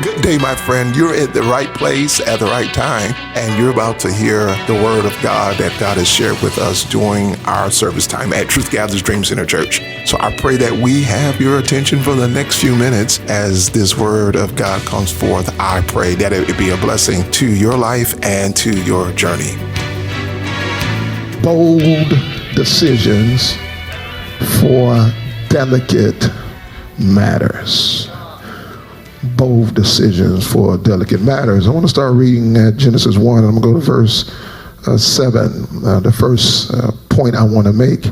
Good day, my friend. You're at the right place at the right time, and you're about to hear the word of God that God has shared with us during our service time at Truth Gathers Dream Center Church. So I pray that we have your attention for the next few minutes as this word of God comes forth. I pray that it be a blessing to your life and to your journey. Bold decisions for delicate matters. Bold decisions for delicate matters. I want to start reading at Genesis 1. I'm going to go to verse 7. The first point I want to make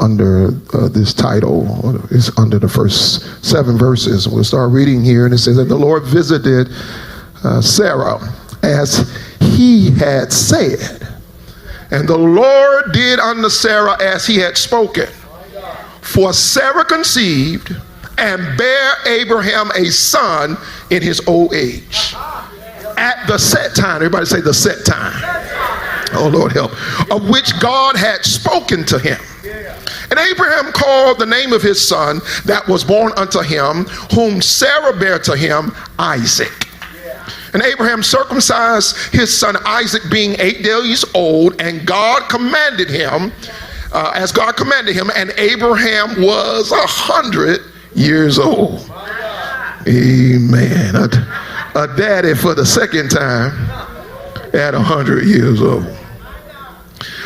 under this title is under the first 7 verses. We'll start reading here, and it says that the Lord visited Sarah as he had said, and the Lord did unto Sarah as he had spoken. For Sarah conceived and bare Abraham a son in his old age. At the set time, everybody say the set time. Oh, Lord help. Of which God had spoken to him. And Abraham called the name of his son that was born unto him, whom Sarah bare to him, Isaac. And Abraham circumcised his son Isaac, being 8 days old, and God commanded him, as God commanded him, and Abraham was 100 years old. Amen. A daddy for the second time at 100 years old.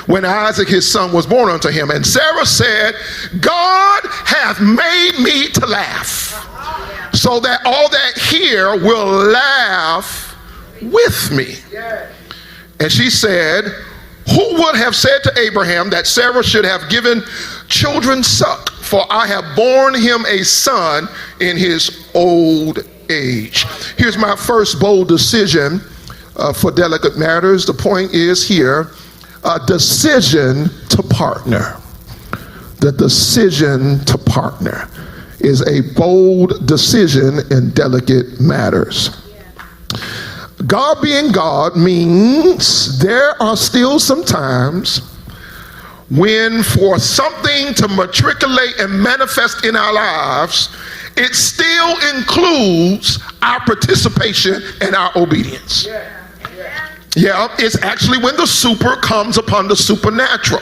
When Isaac his son was born unto him, and Sarah said, God hath made me to laugh, so that all that hear will laugh with me. And she said, who would have said to Abraham that Sarah should have given children suck? For I have borne him a son in his old age. Here's my first bold decision for delicate matters. The point is here, a decision to partner. The decision to partner is a bold decision in delicate matters. God being God means there are still some times when for something to matriculate and manifest in our lives, it still includes our participation and our obedience. Yeah, it's actually when the super comes upon the supernatural.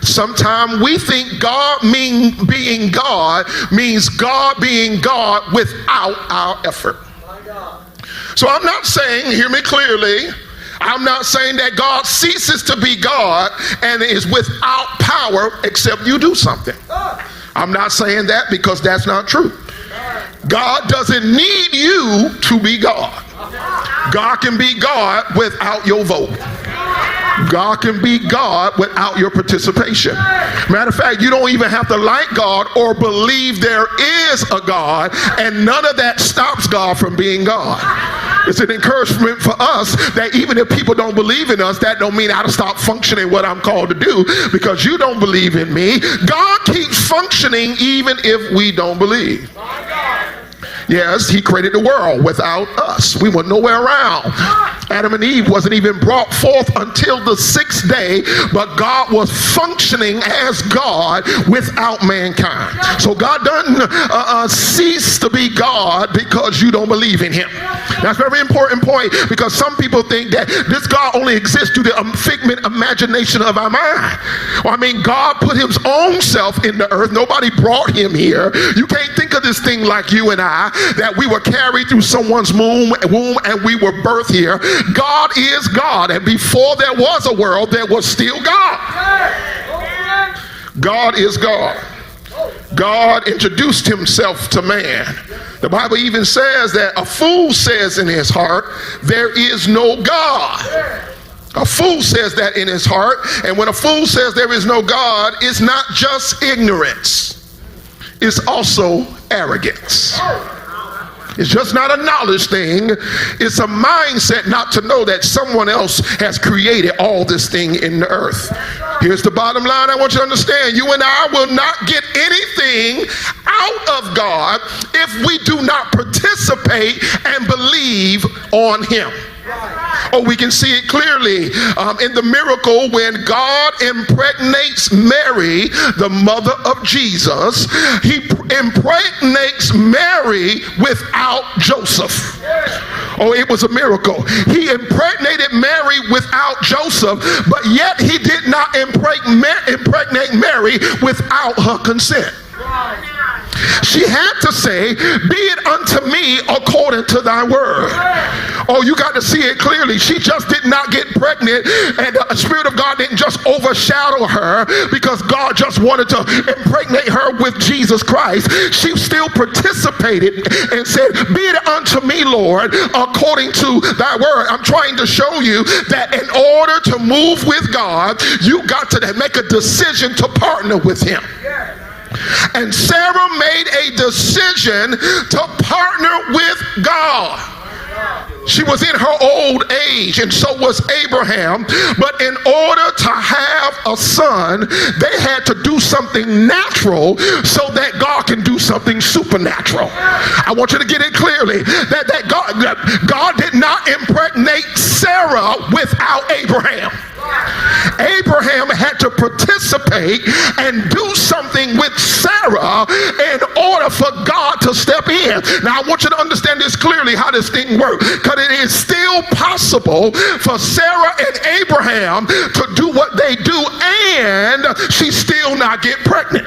Sometimes we think God being God means God being God without our effort. So I'm not saying, hear me clearly, I'm not saying that God ceases to be God and is without power except you do something. I'm not saying that because that's not true. God doesn't need you to be God. God can be God without your vote. God can be God without your participation. Matter of fact, you don't even have to like God or believe there is a God, and none of that stops God from being God. It's an encouragement for us that even if people don't believe in us, that don't mean I have to stop functioning what I'm called to do because you don't believe in me. God keeps functioning even if we don't believe. Yes, he created the world without us. We were nowhere around. Adam and Eve wasn't even brought forth until the 6th day, but God was functioning as God without mankind. So God doesn't cease to be God because you don't believe in him. That's a very important point, because some people think that this God only exists through the figment imagination of our mind. Well, I mean, God put his own self in the earth. Nobody brought him here. You can't think of this thing like you and I, that we were carried through someone's womb and we were birthed here. God is God, and before there was a world, there was still God. God is God. God introduced himself to man. The Bible even says that a fool says in his heart, there is no God. A fool says that in his heart, and when a fool says there is no God, it's not just ignorance, it's also arrogance. It's just not a knowledge thing. It's a mindset not to know that someone else has created all this thing in the earth. Here's the bottom line I want you to understand. You and I will not get anything out of God if we do not participate and believe on him. Oh, we can see it clearly in the miracle when God impregnates Mary, the mother of Jesus. He impregnates Mary without Joseph. Oh, it was a miracle. He impregnated Mary without Joseph, but yet he did not impregnate Mary without her consent. She had to say, be it unto me according to thy word. Oh, you got to see it clearly. She just did not get pregnant, and the Spirit of God didn't just overshadow her because God just wanted to impregnate her with Jesus Christ. She still participated and said, be it unto me, Lord, according to thy word. I'm trying to show you that in order to move with God, you got to make a decision to partner with him. And Sarah made a decision to partner with God. She was in her old age, and so was Abraham. But in order to have a son, they had to do something natural so that God can do something supernatural. I want you to get it clearly that God did not impregnate Sarah without Abraham. Abraham had to participate and do something with Sarah in order for God to step in. Now I want you to understand this clearly, how this thing works, because it is still possible for Sarah and Abraham to do what they do and she still not get pregnant.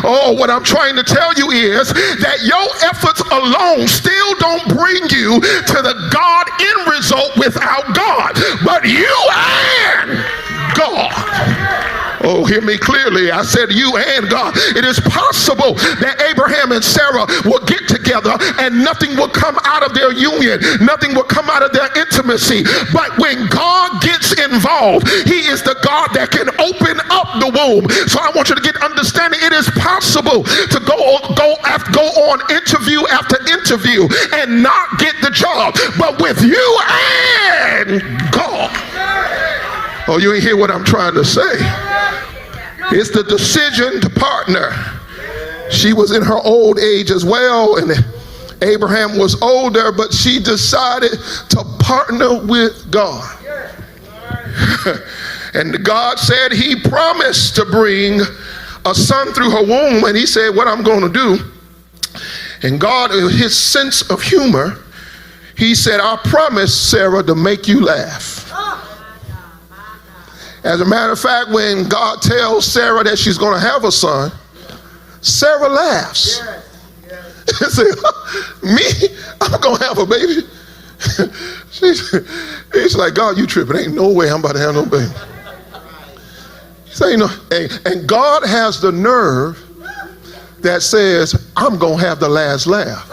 Oh, what I'm trying to tell you is that your efforts alone still don't bring you to the God end result without God, but you and God. Oh, hear me clearly. I said you and God. It is possible that Abraham and Sarah will get together and nothing will come out of their union. Nothing will come out of their intimacy. But when God gets involved, he is the God that can open up the womb. So I want you to get understanding. It is possible to go on interview after interview and not get the job. But with you and God. Oh, you ain't hear what I'm trying to say. It's the decision to partner. She was in her old age as well, and Abraham was older, but she decided to partner with God. And God said he promised to bring a son through her womb, and he said, what I'm going to do. And God, his sense of humor, he said, I promised Sarah to make you laugh. As a matter of fact, when God tells Sarah that she's going to have a son, Sarah laughs. She said, me? I'm going to have a baby? She's like, God, you tripping. Ain't no way I'm about to have no baby. So, you know, and God has the nerve that says, I'm going to have the last laugh.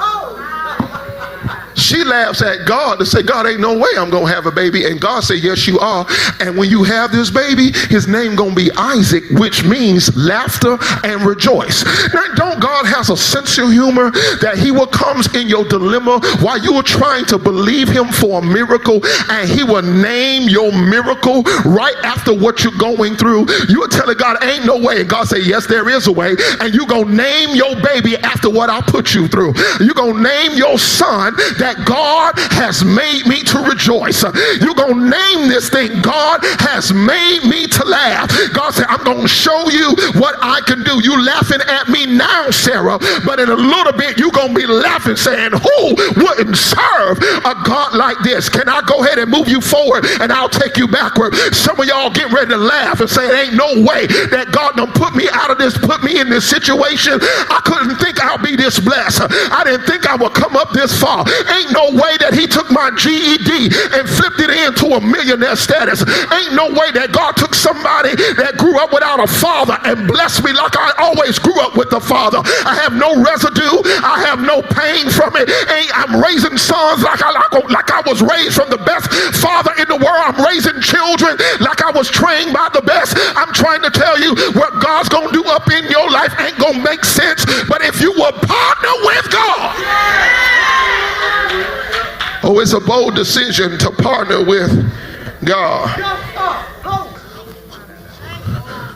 She laughs at God to say, God, ain't no way I'm going to have a baby. And God said, yes, you are. And when you have this baby, his name going to be Isaac, which means laughter and rejoice. Now, don't God has a sense of humor that he will comes in your dilemma while you are trying to believe him for a miracle, and he will name your miracle right after what you're going through. You are telling God, ain't no way. And God say, yes, there is a way. And you going to name your baby after what I put you through. You going to name your son that God has made me to rejoice. You're going to name this thing, God has made me to laugh. God said, I'm going to show you what I can do. You laughing at me now, Sarah, but in a little bit you're going to be laughing saying, who wouldn't serve a God like this? Can I go ahead and move you forward and I'll take you backward? Some of y'all get ready to laugh and say, it ain't no way that God done put me out of this, put me in this situation. I couldn't think I'll be this blessed. I didn't think I would come up this far. Ain't no way that he took my GED and flipped it into a millionaire status. Ain't no way that God took somebody that grew up without a father and blessed me like I always grew up with a father. I have no residue. I have no pain from it. I'm raising sons like I was raised from the best father in the world. I'm raising children like I was trained by the best. I'm trying to tell you what God's going to do up in your life ain't going to make sense. But if you will partner with God, oh, it's a bold decision to partner with God.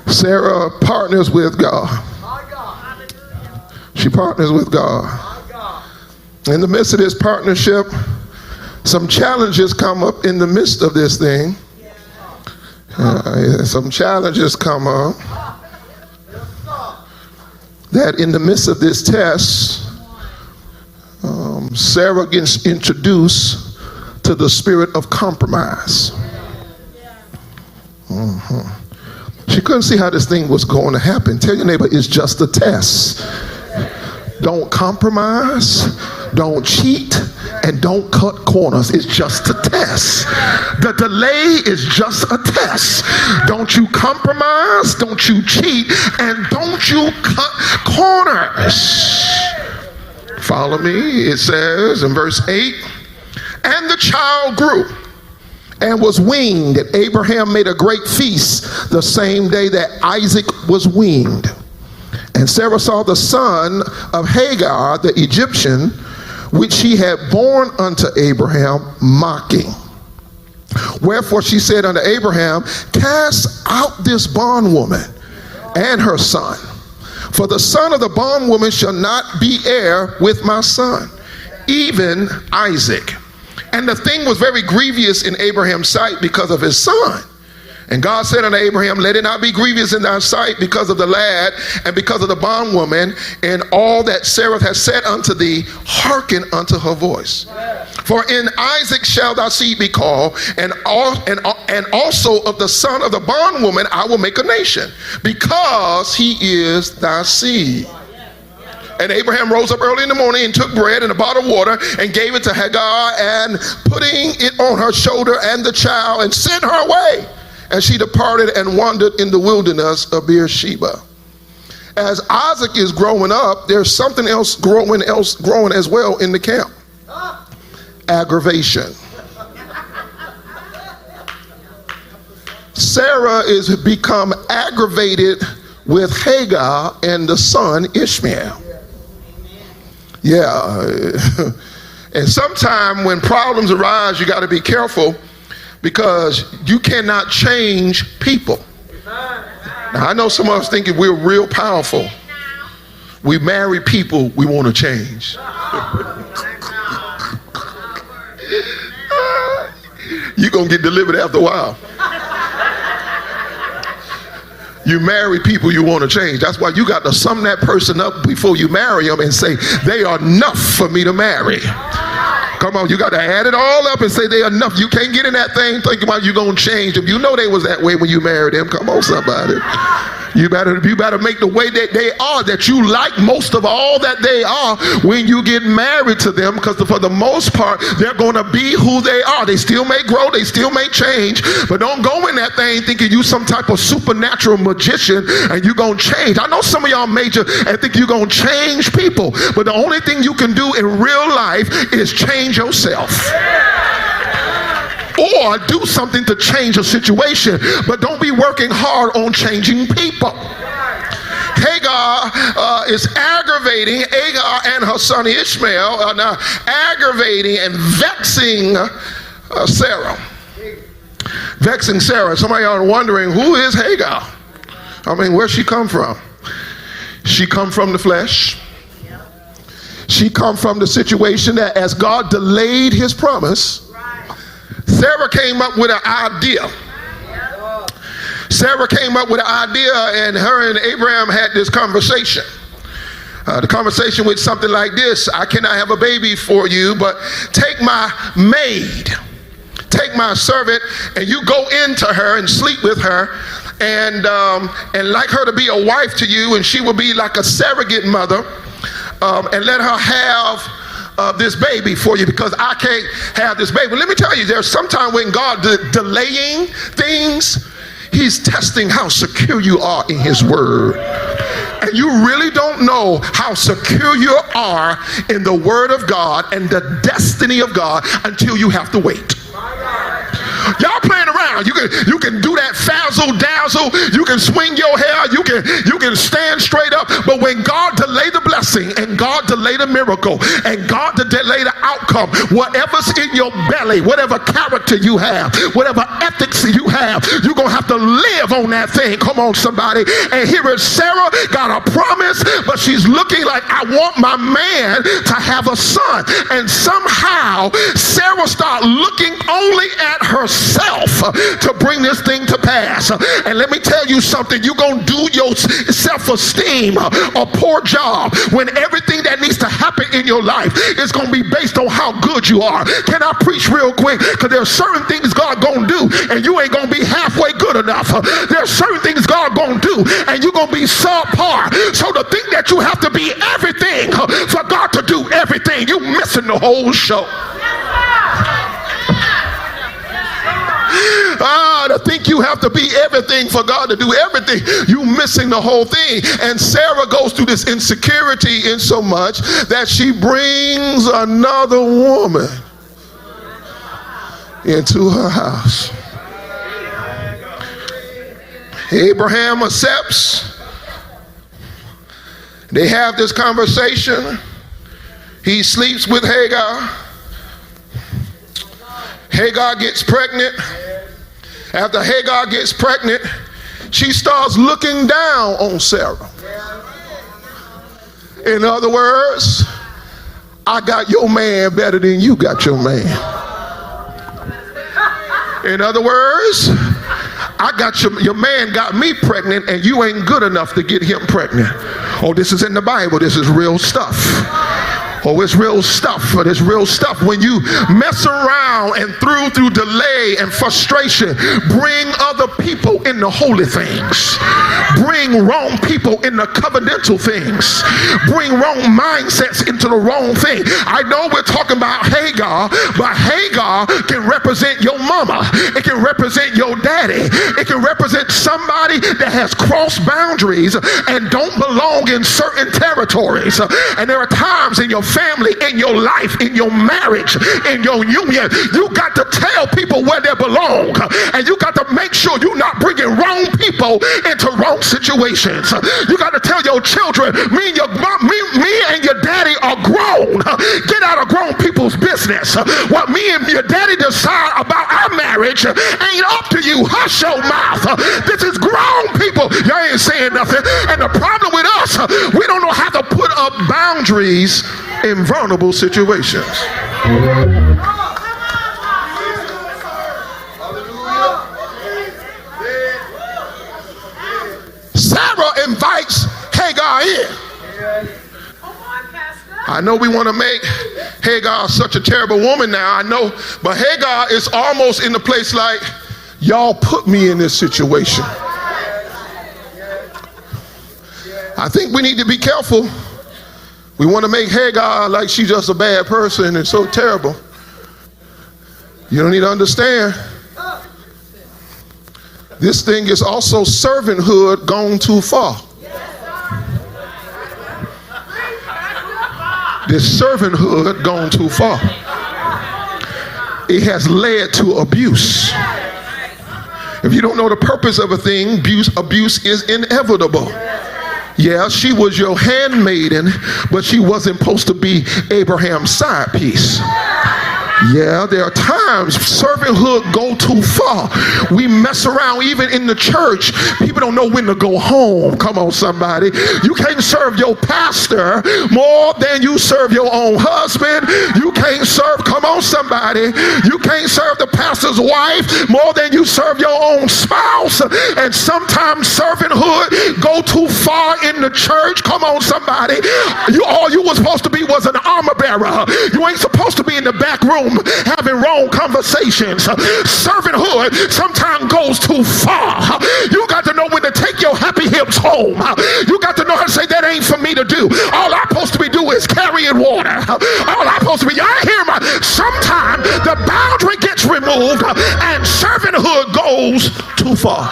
Sarah partners with God. She partners with God. In the midst of this partnership, some challenges come up in the midst of this thing. Some challenges come up that in the midst of this test, Sarah gets introduced to the spirit of compromise. She couldn't see how this thing was going to happen. Tell your neighbor, it's just a test. Don't compromise, don't cheat, and don't cut corners. It's just a test. The delay is just a test. Don't you compromise, don't you cheat, and don't you cut corners. Follow me. It says in verse 8, and the child grew and was weaned, and Abraham made a great feast the same day that Isaac was weaned. And Sarah saw the son of Hagar, the Egyptian, which he had borne unto Abraham, mocking. Wherefore she said unto Abraham, cast out this bondwoman and her son, for the son of the bondwoman shall not be heir with my son, even Isaac. And the thing was very grievous in Abraham's sight because of his son. And God said unto Abraham, let it not be grievous in thy sight because of the lad and because of the bondwoman, and all that Sarah has said unto thee, hearken unto her voice. For in Isaac shall thy seed be called, and also of the son of the bondwoman I will make a nation, because he is thy seed. And Abraham rose up early in the morning and took bread and a bottle of water and gave it to Hagar, and putting it on her shoulder and the child, and sent her away. And she departed and wandered in the wilderness of Beersheba. As Isaac is growing up, there's something else growing as well in the camp. Aggravation. Sarah is become aggravated with Hagar and the son Ishmael. Yeah. And sometimes when problems arise, you got to be careful, because you cannot change people. Now, I know some of us thinking we're real powerful. We marry people we want to change. You're going to get delivered after a while. You marry people you want to change. That's why you got to sum that person up before you marry them and say, they are enough for me to marry. Come on, you got to add it all up and say they're enough. You can't get in that thing thinking about you going to change them. You know they was that way when you married them. Come on, somebody. You better make the way that they are, that you like most of all that they are, when you get married to them, because for the most part, they're going to be who they are. They still may grow, they still may change, but don't go in that thing thinking you some type of supernatural magician and you're going to change. I know some of y'all major and think you're going to change people, but the only thing you can do in real life is change yourself. Or do something to change a situation, but don't be working hard on changing people. Hagar is aggravating, Hagar and her son Ishmael are now aggravating and vexing Sarah. Vexing Sarah. Some of y'all are wondering, who is Hagar? I mean, where's she come from? She come from the flesh. She come from the situation that as God delayed his promise, Sarah came up with an idea. Sarah came up with an idea, and her and Abraham had this conversation. The conversation was something like this: I cannot have a baby for you, but take my maid, take my servant, and you go into her and sleep with her, and like her to be a wife to you, and she will be like a surrogate mother, and let her have this baby for you, because I can't have this baby. Let me tell you, there's sometimes when God delaying things, he's testing how secure you are in his word. And you really don't know how secure you are in the word of God and the destiny of God until you have to wait. Y'all playing around. around. You can do that fazzle dazzle. You can swing your hair. You can stand straight up. But when God delay the blessing and God delay the miracle and God delay the outcome, whatever's in your belly, whatever character you have, whatever ethics you have, you're going to have to live on that thing. Come on, somebody. And here is Sarah, got a promise, but she's looking like, I want my man to have a son. And somehow Sarah started looking only at herself to bring this thing to pass. And let me tell you something, you're going to do your self-esteem a poor job when everything that needs to happen in your life is going to be based on how good you are. Can I preach real quick? Because there are certain things God going to do and you ain't going to be halfway good enough. There are certain things God going to do and you're going to be subpar. So to think that you have to be everything for God to do everything, you missing the whole show. To think you have to be everything for God to do everything, you missing the whole thing. And Sarah goes through this insecurity in so much that she brings another woman into her house. Abraham accepts. They have this conversation. He sleeps with Hagar. Hagar gets pregnant. After Hagar gets pregnant, she starts looking down on Sarah. In other words, I got your man better than you got your man. In other words, I got your man got me pregnant and you ain't good enough to get him pregnant. Oh, this is in the Bible. This is real stuff. Oh, it's real stuff. But it's real stuff. When you mess around and through delay and frustration, bring other people in the holy things. Bring wrong people in the covenantal things. Bring wrong mindsets into the wrong thing. I know we're talking about Hagar, but Hagar can represent your mama. It can represent your daddy. It can represent somebody that has crossed boundaries and don't belong in certain territories. And there are times in your family, in your life, in your marriage, in your union, you got to tell people where they belong, and you got to make sure you're not bringing wrong people into wrong situations. You got to tell your children, me and your daddy are grown. Get out of grown people's business. What me and your daddy decide about our marriage ain't up to you. Hush your mouth. This is grown people. Y'all ain't saying nothing. And the problem with us, we don't know how to put up boundaries in vulnerable situations. Sarah invites Hagar in. I know we want to make Hagar such a terrible woman now, I know, but Hagar is almost in the place like, y'all put me in this situation. I think we need to be careful. We want to make Hagar like she's just a bad person and so terrible. You don't need to understand. This thing is also servanthood gone too far. This servanthood gone too far. It has led to abuse. If you don't know the purpose of a thing, abuse is inevitable. Yeah, she was your handmaiden, but she wasn't supposed to be Abraham's side piece. Yeah, there are times servanthood go too far. We mess around even in the church. People don't know when to go home. Come on, somebody. You can't serve your pastor more than you serve your own husband. You can't serve, come on, somebody. You can't serve the pastor's wife more than you serve your own spouse. And sometimes servanthood go too far in the church. Come on, somebody. All you were supposed to be was an armor bearer. You ain't supposed to be in the back room having wrong conversations. Servanthood sometimes goes too far. You got to know when to take your happy hips home. You got to know how to say, that ain't for me to do. All I'm supposed to be doing is carrying water. All I'm supposed to be, I hear my, sometimes the boundary gets removed and servanthood goes too far.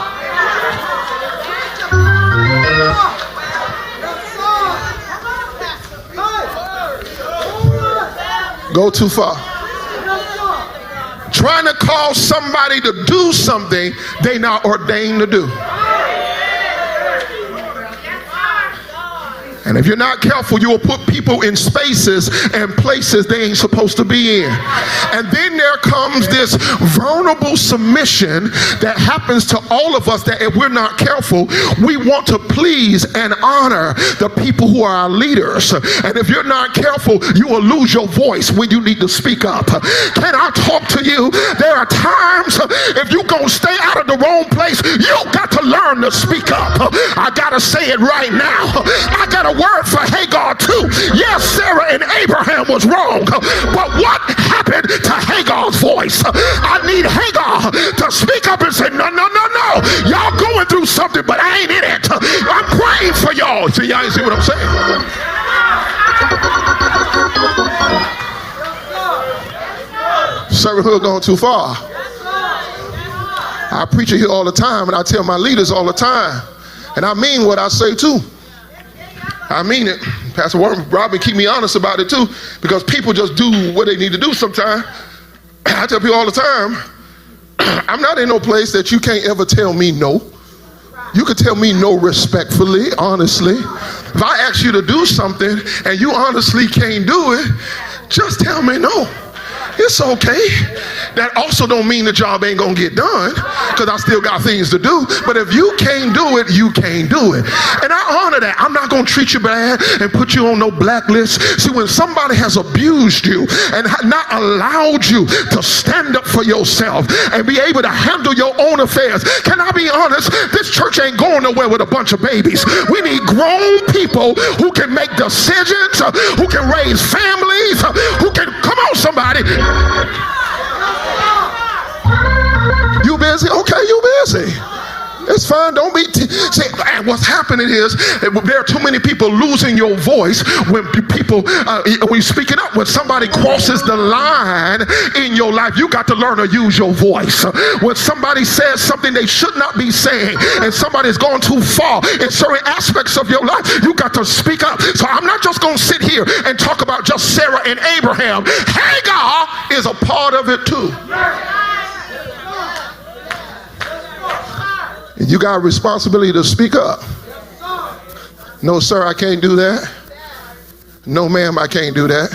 Go too far. trying to cause somebody to do something they not ordained to do. And if you're not careful, you will put people in spaces and places they ain't supposed to be in. And then there comes this vulnerable submission that happens to all of us, that if we're not careful, we want to please and honor the people who are our leaders. And if you're not careful, you will lose your voice when you need to speak up. Can I talk to you? There are times, if you're going to stay out of the wrong place, you got to learn to speak up. I got to say it right now. I got to word for Hagar too. Yes, Sarah and Abraham was wrong, but what happened to Hagar's voice? I need Hagar to speak up and say, no, y'all going through something, but I ain't in it. I'm praying for y'all. See, y'all see what I'm saying? Servanthood going too far. I preach it here all the time, and I tell my leaders all the time, and I mean what I say too. I mean it. Pastor Robbin keep me honest about it too, because people just do what they need to do sometimes. I tell people all the time, I'm not in no place that you can't ever tell me no. You could tell me no respectfully, honestly. If I ask you to do something and you honestly can't do it, just tell me no. It's okay. That also don't mean the job ain't gonna get done, because I still got things to do. But if you can't do it, you can't do it. And I honor that. I'm not gonna treat you bad and put you on no blacklist. See, when somebody has abused you and not allowed you to stand up for yourself and be able to handle your own affairs, can I be honest? This church ain't going nowhere with a bunch of babies. We need grown people who can make decisions, who can raise families, who can, come on somebody. You busy? Okay, you busy. It's fine. Don't be see, and what's happening is there are too many people losing your voice when people when you speak it up. When somebody crosses the line in your life, you got to learn to use your voice. When somebody says something they should not be saying, and somebody's gone too far in certain aspects of your life, you got to speak up. So I'm not just going to sit here and talk about just Sarah and Abraham. Hagar is a part of it too. And you got a responsibility to speak up. No, sir, I can't do that. No, ma'am, I can't do that.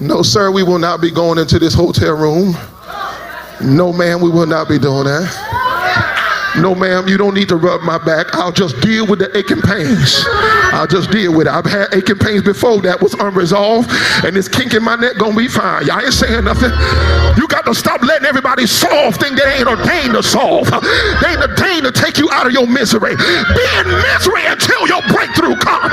No, sir, we will not be going into this hotel room. No, ma'am, we will not be doing that. No, ma'am, you don't need to rub my back. I'll just deal with the aching pains. I'll just deal with it. I've had aching pains before that was unresolved, and this kink in my neck gonna be fine. Y'all ain't saying nothing. You got to stop letting everybody solve things they ain't ordained to solve. They ain't ordained to take you out of your misery. Be in misery until your breakthrough comes.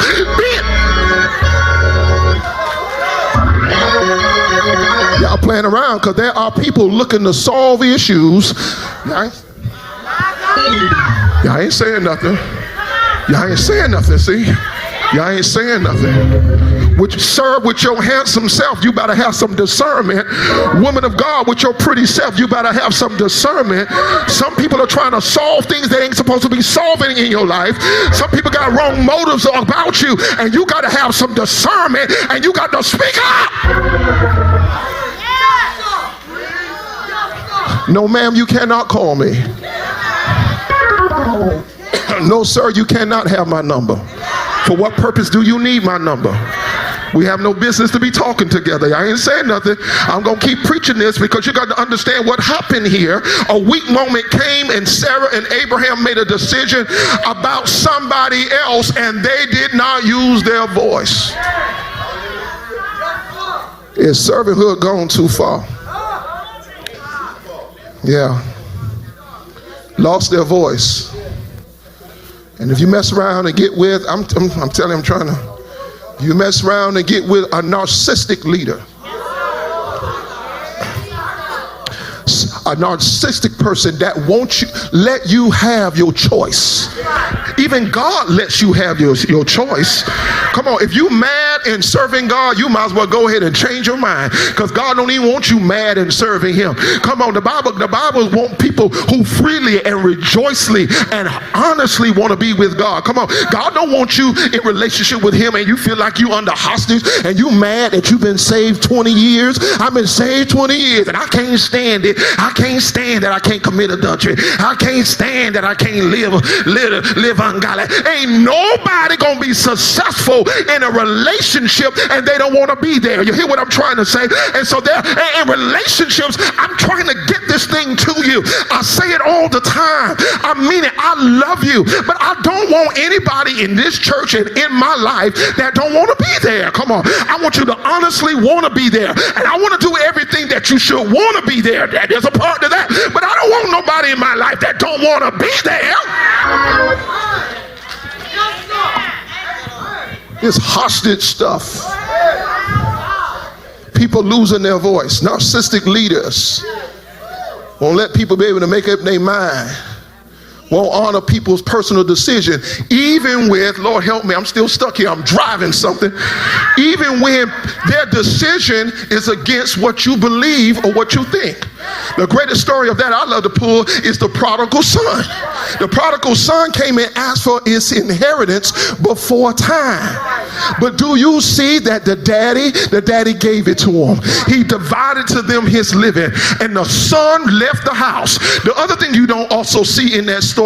Y'all playing around, because there are people looking to solve issues. Y'all ain't saying nothing. Y'all ain't saying nothing, see? Y'all ain't saying nothing. Which serve with your handsome self, you better have some discernment. Woman of God, with your pretty self, you better have some discernment. Some people are trying to solve things they ain't supposed to be solving in your life. Some people got wrong motives about you, and you got to have some discernment, and you got to speak up. No, ma'am, you cannot call me. No, sir, you cannot have my number. For what purpose do you need my number? We have no business to be talking together. I ain't saying nothing. I'm going to keep preaching this, because you got to understand what happened here. A weak moment came, and Sarah and Abraham made a decision about somebody else, and they did not use their voice. Is servanthood gone too far? Yeah. Lost their voice. And if you mess around and get with, I'm telling you, you mess around and get with a narcissistic leader. a narcissistic person that won't let you have your choice. Even God lets you have your choice. Come on, if you mad in serving God, you might as well go ahead and change your mind, because God don't even want you mad in serving him. Come on, the Bible wants people who freely and rejoicefully and honestly want to be with God. Come on, God don't want you in relationship with him and you feel like you under hostage and you mad that you've been saved 20 years. I've been saved 20 years and I can't stand it. I can't stand that I can't commit adultery. I can't stand that I can't live ungodly. Ain't nobody gonna be successful in a relationship and they don't want to be there. You hear what I'm trying to say? And so there in relationships, I'm trying to get this thing to you. I say it all the time. I mean it. I love you, but I don't want anybody in this church and in my life that don't want to be there. Come on, I want you to honestly want to be there, and I want to do everything that you should want to be there. There's a part to that, but I don't want nobody in my life that don't want to be there. It's hostage stuff. People losing their voice. Narcissistic leaders won't let people be able to make up their mind. Won't honor people's personal decision, even with, Lord help me, I'm still stuck here, I'm driving something, even when their decision is against what you believe or what you think. The greatest story of that I love to pull is the prodigal son. The prodigal son came and asked for his inheritance before time. But do you see that the daddy gave it to him. He divided to them his living, and the son left the house. The other thing you don't also see in that story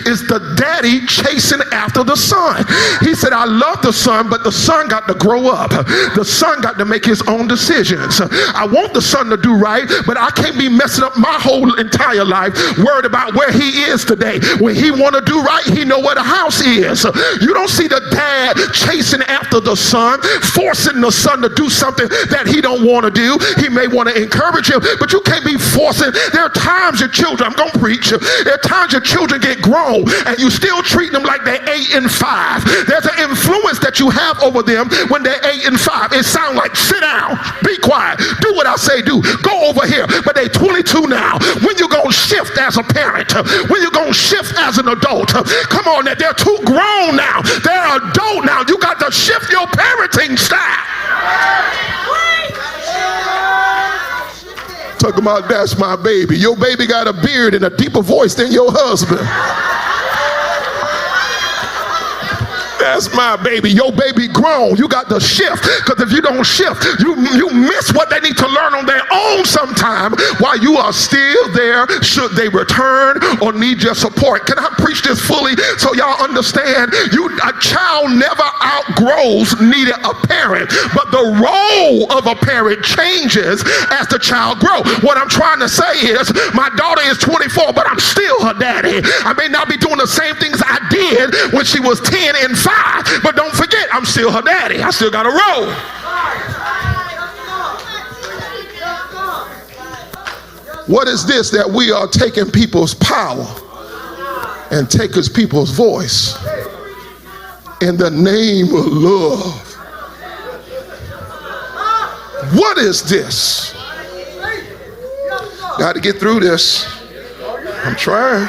is the daddy chasing after the son. He said, I love the son, but the son got to grow up. The son got to make his own decisions. I want the son to do right, but I can't be messing up my whole entire life worried about where he is today. When he want to do right, he know where the house is. You don't see the dad chasing after the son, forcing the son to do something that he don't want to do. He may want to encourage him, but you can't be forcing. There are times your children, I'm going to preach, there are times your children get grown and you still treat them like they're 8 and 5. There's an influence that you have over them when they're 8 and 5. It sounds like, sit down, be quiet, do what I say do, go over here. But they're 22 now. When you going to shift as a parent? When you going to shift as an adult? Come on, they're too grown now. They're adult now. You got to shift your parenting style. Talk about that's my baby. Your baby got a beard and a deeper voice than your husband. That's my baby. Your baby grown. You got to shift, because if you don't shift, you miss what they need to learn on their own sometime while you are still there should they return or need your support. Can I preach this fully so y'all understand? A child never outgrows needing a parent, but the role of a parent changes as the child grows. What I'm trying to say is my daughter is 24, but I'm still her daddy. I may not be doing the same things I did when she was 10 and 5. But don't forget, I'm still her daddy. I still got a role. What is this that we are taking people's power and taking people's voice in the name of love? What is this? Got to get through this. I'm trying.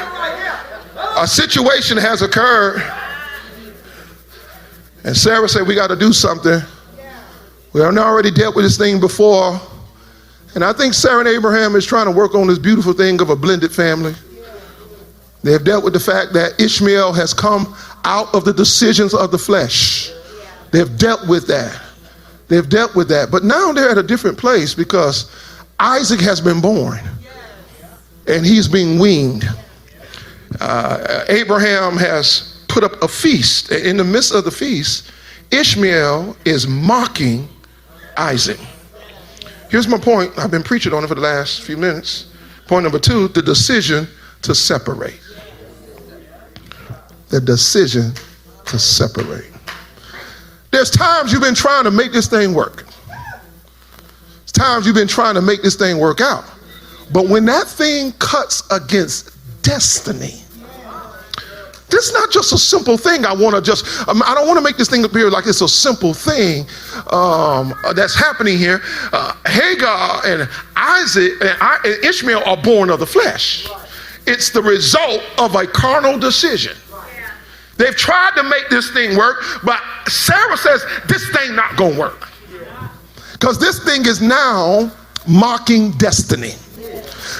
A situation has occurred. And Sarah said, we got to do something. We have already dealt with this thing before. And I think Sarah and Abraham is trying to work on this beautiful thing of a blended family. They have dealt with the fact that Ishmael has come out of the decisions of the flesh. They have dealt with that. They've dealt with that. But now they're at a different place because Isaac has been born. And he's being weaned. Abraham has put up a feast. In the midst of the feast, Ishmael is mocking Isaac. Here's my point. I've been preaching on it for the last few minutes. Point number 2, the decision to separate. The decision to separate. There's times you've been trying to make this thing work. There's times you've been trying to make this thing work out. But when that thing cuts against destiny, this is not just a simple thing. I don't want to make this thing appear like it's a simple thing that's happening here. Hagar and Isaac and Ishmael are born of the flesh. It's the result of a carnal decision. They've tried to make this thing work, but Sarah says this thing not gonna work, because this thing is now mocking destiny.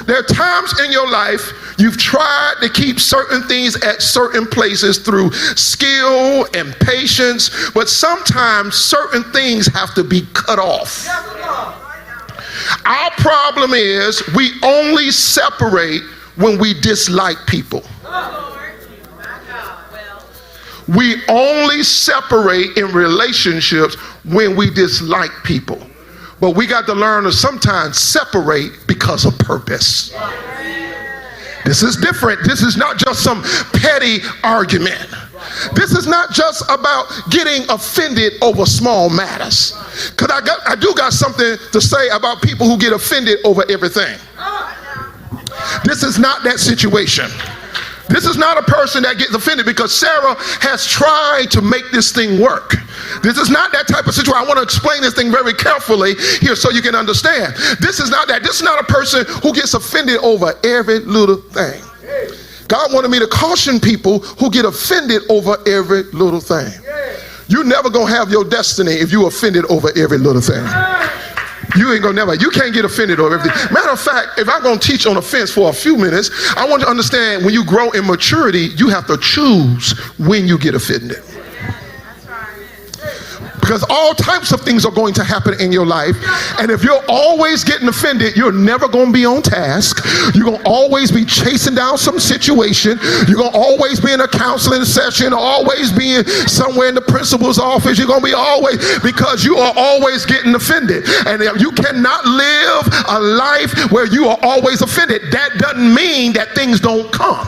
There are times in your life you've tried to keep certain things at certain places through skill and patience, but sometimes certain things have to be cut off. Our problem is we only separate when we dislike people. We only separate in relationships when we dislike people. But we got to learn to sometimes separate because of purpose. This is different. This is not just some petty argument. This is not just about getting offended over small matters. Because I do got something to say about people who get offended over everything. This is not that situation. This is not a person that gets offended because Sarah has tried to make this thing work. This is not that type of situation. I want to explain this thing very carefully here so you can understand. This is not that. This is not a person who gets offended over every little thing. God wanted me to caution people who get offended over every little thing. You're never going to have your destiny if you're offended over every little thing. You ain't gonna never, you can't get offended over everything. Matter of fact, if I'm gonna teach on offense for a few minutes, I want you to understand when you grow in maturity, you have to choose when you get offended. Because all types of things are going to happen in your life. And if you're always getting offended, you're never going to be on task. You're going to always be chasing down some situation. You're going to always be in a counseling session, always being somewhere in the principal's office. You're going to be always, because you are always getting offended. And you cannot live a life where you are always offended. That doesn't mean that things don't come.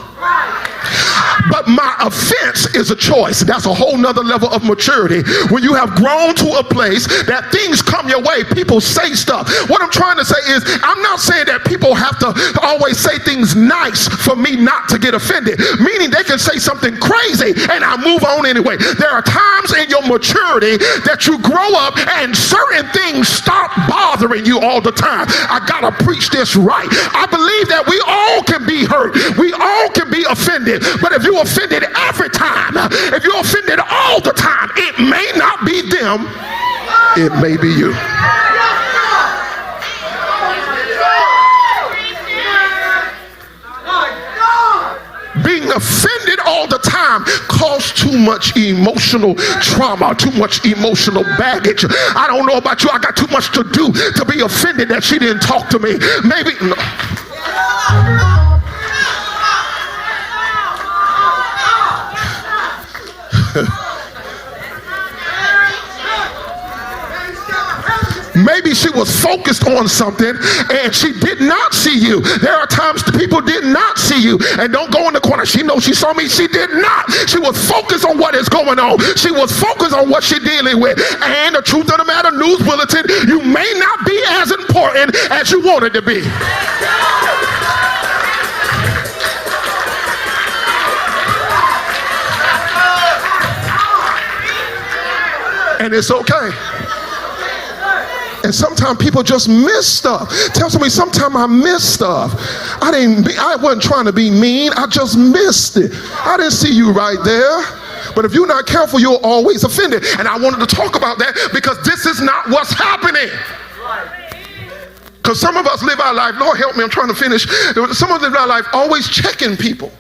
But my offense is a choice. That's a whole nother level of maturity. When you have grown to a place that things come your way, people say stuff. What I'm trying to say is, I'm not saying that people have to always say things nice for me not to get offended. Meaning they can say something crazy and I move on anyway. There are times in your maturity that you grow up and certain things stop bothering you all the time. I gotta preach this right. I believe that we all can be hurt. We all can be offended. But if you're offended every time, if you're offended all the time, it may not be them, it may be you. Being offended all the time causes too much emotional trauma, too much emotional baggage. I don't know about you, I got too much to do to be offended that she didn't talk to me. Maybe no. Maybe she was focused on something and she did not see you. There are times the people did not see you. And don't go in the corner. She knows she saw me. She did not. She was focused on what is going on. She was focused on what she's dealing with. And the truth of the matter, news bulletin, you may not be as important as you wanted to be. And it's okay. And sometimes people just miss stuff. Tell somebody, sometimes I miss stuff. I wasn't trying to be mean. I just missed it. I didn't see you right there. But if you're not careful, you're always offended. And I wanted to talk about that because this is not what's happening. Because some of us live our life, Lord help me, I'm trying to finish. Some of us live our life always checking people.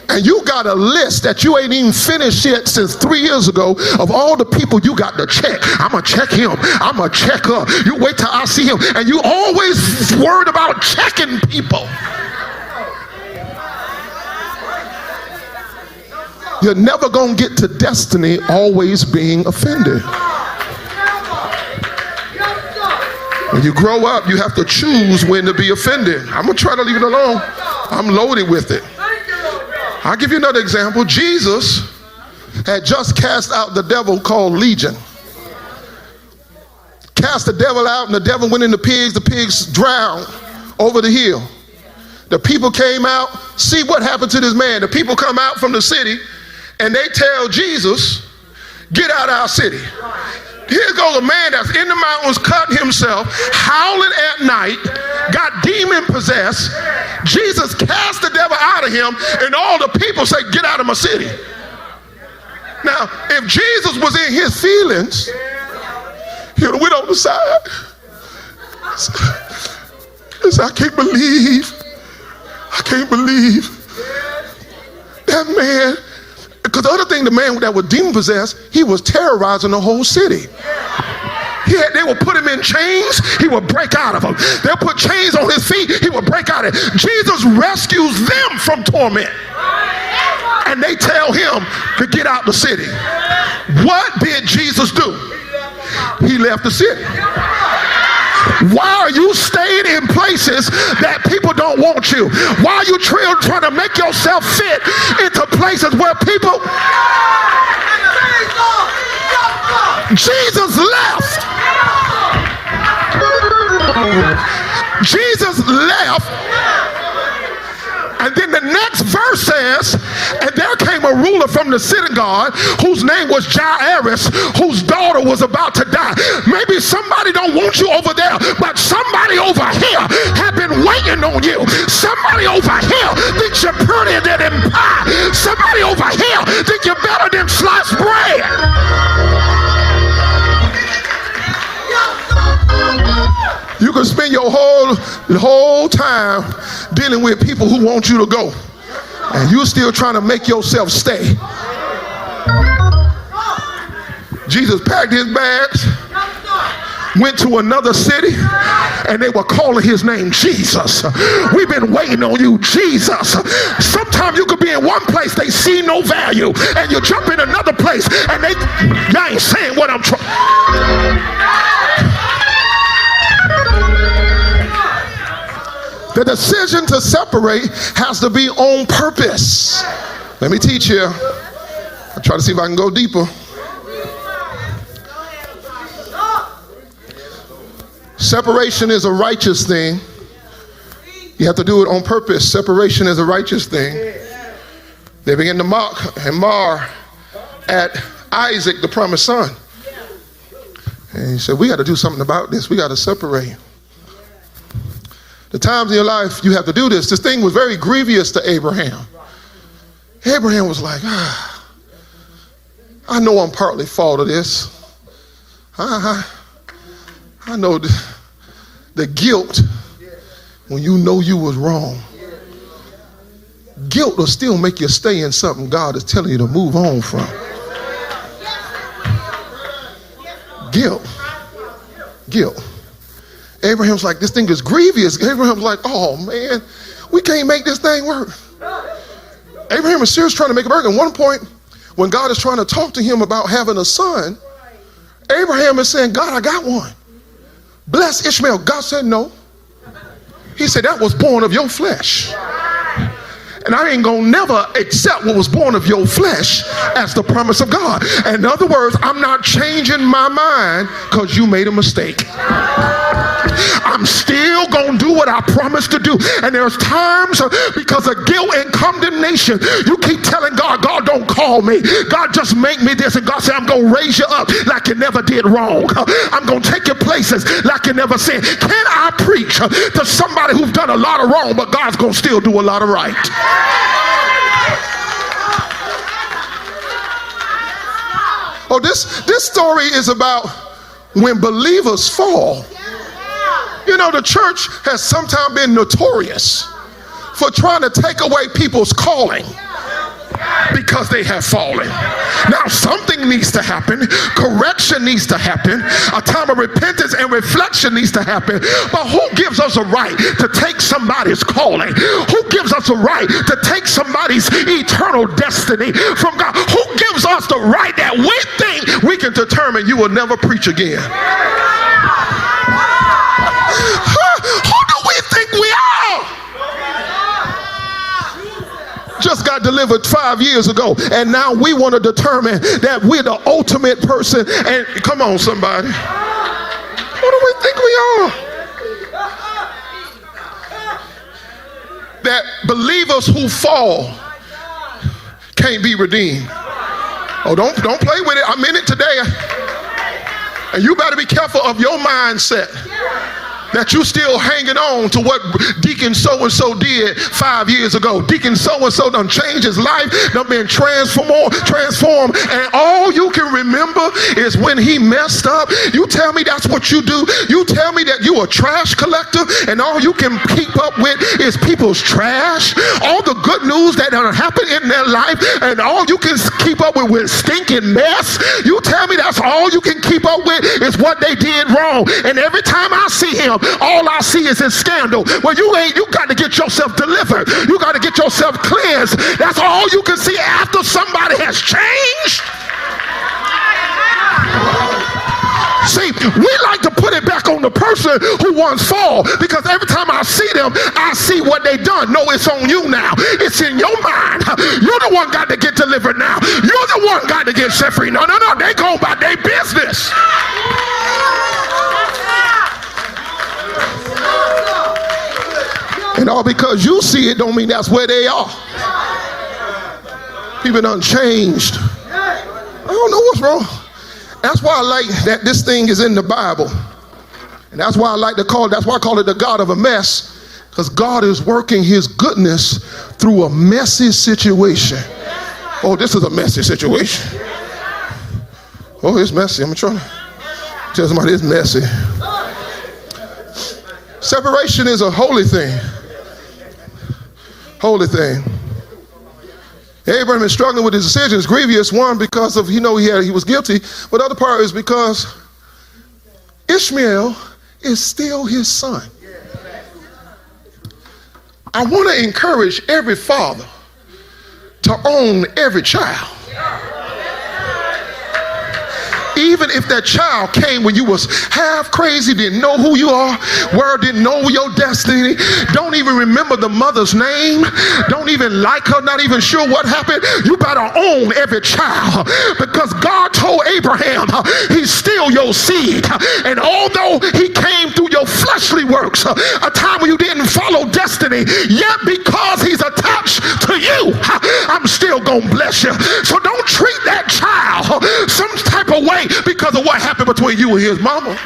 And you got a list that you ain't even finished yet since 3 years ago of all the people you got to check. I'm going to check him. I'm going to check her. You wait till I see him. And you always worried about checking people. You're never going to get to destiny always being offended. When you grow up, you have to choose when to be offended. I'm going to try to leave it alone. I'm loaded with it. I'll give you another example. Jesus had just cast out the devil called Legion. Cast the devil out and the devil went in the pigs drowned over the hill. The people came out, see what happened to this man. The people come out from the city and they tell Jesus, get out of our city. Here goes a man that's in the mountains cutting himself, howling at night, got demon possessed. Jesus cast the devil out of him, and all the people say, get out of my city. Now, if Jesus was in his feelings, he would have went on the side. He said, I can't believe that man. Because the other thing, the man that was demon possessed, he was terrorizing the whole city. They would put him in chains, he would break out of them. They'll put chains on his feet, he would break out of it. Jesus rescues them from torment. And they tell him to get out the city. What did Jesus do? He left the city. Why are you staying in places that people don't want you? Why are you trying to make yourself fit into places where people... Jesus left. Jesus left. And then the next verse says, and there came a ruler from the synagogue whose name was Jairus, whose daughter was about to die. Maybe somebody don't want you over there, but somebody over here have been waiting on you. Somebody over here thinks you're prettier than pie. Somebody over here thinks you're better than sliced bread. You can spend your whole time dealing with people who want you to go, and you're still trying to make yourself stay. Jesus packed his bags, went to another city, and they were calling his name Jesus. We've been waiting on you, Jesus. Sometimes you could be in one place, they see no value, and you jump in another place, and y'all ain't saying what I'm trying. The decision to separate has to be on purpose. Let me teach you. I'll try to see if I can go deeper. Separation is a righteous thing. You have to do it on purpose. Separation is a righteous thing. They begin to mock and mar at Isaac, the promised son. And he said, we got to do something about this. We got to separate. The times in your life you have to do this. This thing was very grievous to Abraham. Abraham was like, I know I'm partly fault of this. I know the guilt when you know you was wrong. Guilt will still make you stay in something God is telling you to move on from. Guilt. Abraham's like, this thing is grievous. Abraham's like, oh man, we can't make this thing work. Abraham is serious trying to make it work. At one point, when God is trying to talk to him about having a son, Abraham is saying, God, I got one. Bless Ishmael. God said no. He said, that was born of your flesh. And I ain't gonna never accept what was born of your flesh as the promise of God. In other words, I'm not changing my mind because you made a mistake. I'm still gonna do what I promised to do. And there's times because of guilt and condemnation, you keep telling God, God don't call me. God just make me this. And God said, I'm gonna raise you up like you never did wrong. I'm gonna take you places like you never sinned. Can I preach to somebody who's done a lot of wrong, but God's gonna still do a lot of right? Oh, this story is about when believers fall. You know, the church has sometimes been notorious for trying to take away people's calling because they have fallen. Now something needs to happen. Correction needs to happen. A time of repentance and reflection needs to happen. But who gives us a right to take somebody's calling? Who gives us a right to take somebody's eternal destiny from God? Who gives us the right that we think we can determine you will never preach again? Who do we think we are? Just got delivered 5 years ago, and now we want to determine that we're the ultimate person. And come on, somebody. Who do we think we are? That believers who fall can't be redeemed. Oh, don't play with it. I'm in it today. And you better be careful of your mindset. That you still hanging on to what Deacon so-and-so did 5 years ago. Deacon so-and-so done changed his life, done been transformed, and all you can remember is when he messed up. You tell me that's what you do. You tell me that you a trash collector and all you can keep up with is people's trash. All the good news that done happened in their life and all you can keep up with stinking mess. You tell me that's all you can keep up with is what they did wrong. And every time I see him, all I see is his scandal. Well, you got to get yourself delivered. You got to get yourself cleansed. That's all you can see after somebody has changed. See, we like to put it back on the person who once fall, because every time I see them, I see what they done. No, it's on you now. It's in your mind. You're the one got to get delivered now. You're the one got to get set free. No, they go about their business. And all because you see it don't mean that's where they are. People done changed. I don't know what's wrong. That's why I like that this thing is in the Bible. And that's why I call it the God of a mess, because God is working his goodness through a messy situation. Oh, this is a messy situation. Oh, it's messy. I'm trying to tell somebody it's messy. Separation is a holy thing. Holy thing. Abraham is struggling with his decisions. Grievous one because of he was guilty, but the other part is because Ishmael is still his son. I want to encourage every father to own every child. Even if that child came when you was half crazy, didn't know who you are, didn't know your destiny, don't even remember the mother's name, don't even like her, not even sure what happened, you better own every child, because God told Abraham he's still your seed. And although he came through your fleshly works, a time when you didn't follow destiny, yet because he's attached to you, I'm still gonna bless you. So don't treat that child some type of way because of what happened between you and his mama.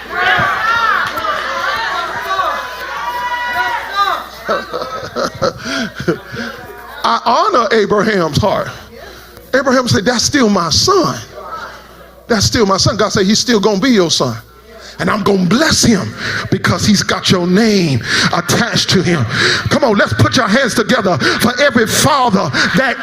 I honor Abraham's heart. Abraham said, that's still my son. That's still my son. God said, he's still gonna be your son. And I'm going to bless him because he's got your name attached to him. Come on, let's put your hands together for every father that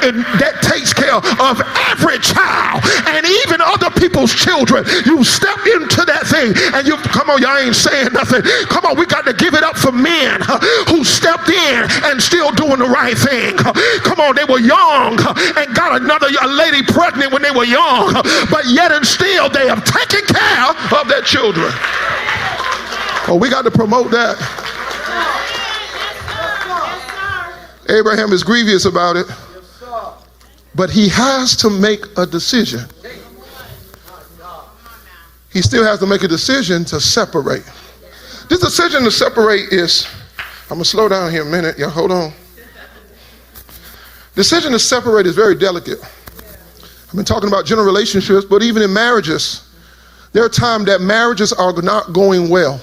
takes care of every child and even other people's children. You step into that thing and come on, y'all ain't saying nothing. Come on, we got to give it up for men who stepped in and still doing the right thing. Come on, they were young and got a lady pregnant when they were young, but yet and still they have taken care of their children. Oh, we got to promote that. Abraham is grievous about it, but he has to make a decision. He still has to make a decision to separate. This decision to separate is, I'm going to slow down here a minute. Yeah, hold on. Decision to separate is very delicate. I've been talking about general relationships, but even in marriages, there are times that marriages are not going well.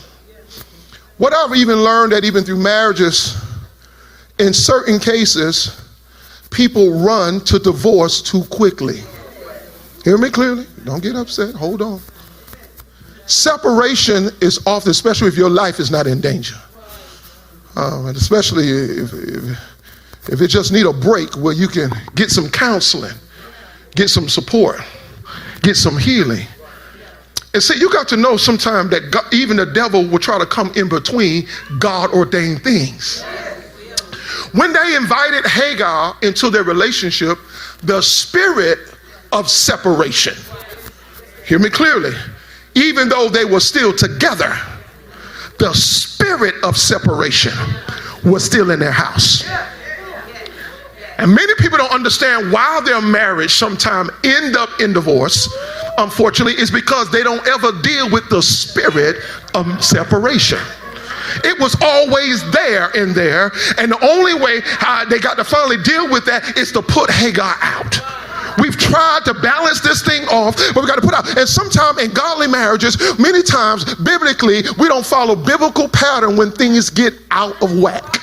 What I've even learned that even through marriages, in certain cases, people run to divorce too quickly. Hear me clearly? Don't get upset. Hold on. Separation is often, especially if your life is not in danger. And especially if it just need a break where you can get some counseling, get some support, get some healing. And see, you got to know sometimes that God, even the devil will try to come in between God-ordained things. When they invited Hagar into their relationship, the spirit of separation, hear me clearly, even though they were still together, the spirit of separation was still in their house. And many people don't understand why their marriage sometimes end up in divorce. Unfortunately, is because they don't ever deal with the spirit of separation. It was always there and the only way they got to finally deal with that is to put Hagar out. We've tried to balance this thing off, but we got to put out. And sometimes in godly marriages, many times biblically, we don't follow biblical pattern when things get out of whack.